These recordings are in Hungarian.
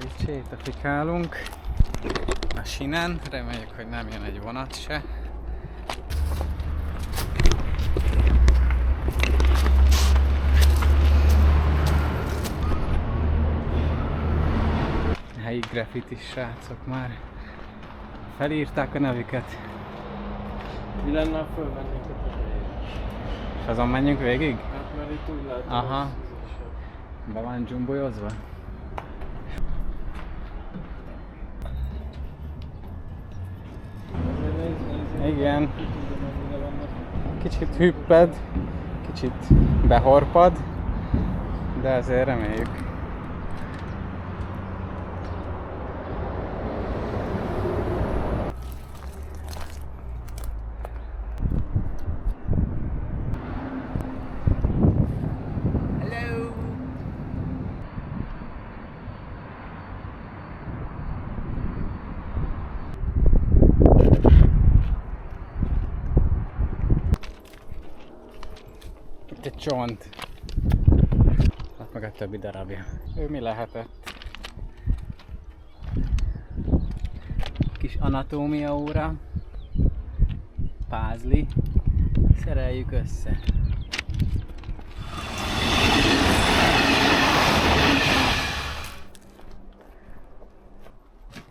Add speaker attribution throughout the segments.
Speaker 1: Itt sétafikálunk a sinen, reméljük, hogy nem jön egy vonat se. Helyi graffitis srácok már felírták a nevüket.
Speaker 2: Mi lenne, ha fölmennénk a tetejére?
Speaker 1: És azon menjünk végig?
Speaker 2: Hát mert itt úgy látom,
Speaker 1: Aha. Be van dzsumbolyozva? Igen. Kicsit hüpped, kicsit behorpad, de azért reméljük. Itt egy csont. Hát meg a többi darabja. Ő mi lehetett? Kis anatómia óra. Pázli. Szereljük össze.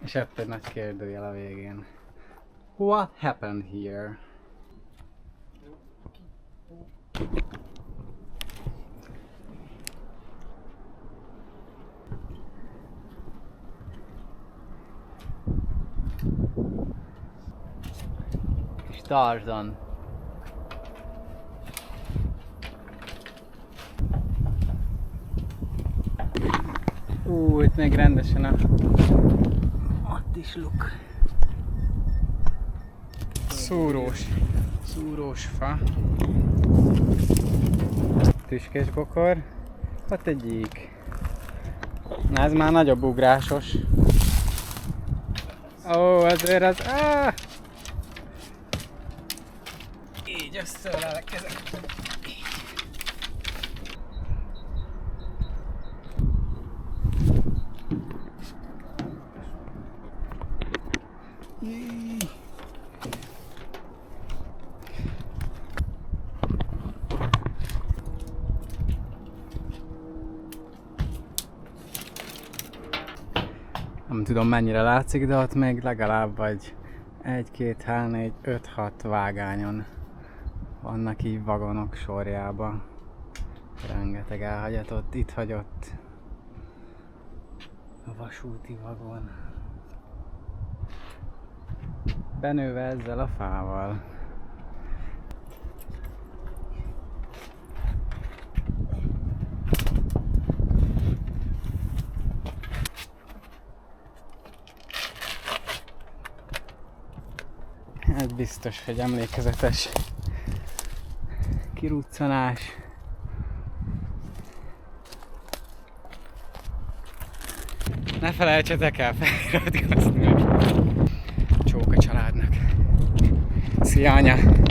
Speaker 1: És ott egy nagy kérdőjel a végén. What happened here? Kis Tarzan. Itt még rendesen ott is luk. Szúrós fa. Tüskés bokor. Ott egy gyík. Na ez már nagyobb ugrásos. Azért az... Így összeölel a kezek. Nem tudom mennyire látszik, de ott még legalább vagy 1, 2, 3, 4, 5, 6 vágányon vannak így vagonok sorjába. Rengeteg elhagyatott, itt hagyott a vasúti vagon. Benőve ezzel a fával. Ez biztos, hogy emlékezetes kiruccanás. Ne felejtsetek el feliratkozni. Csók a családnak. Szia anya!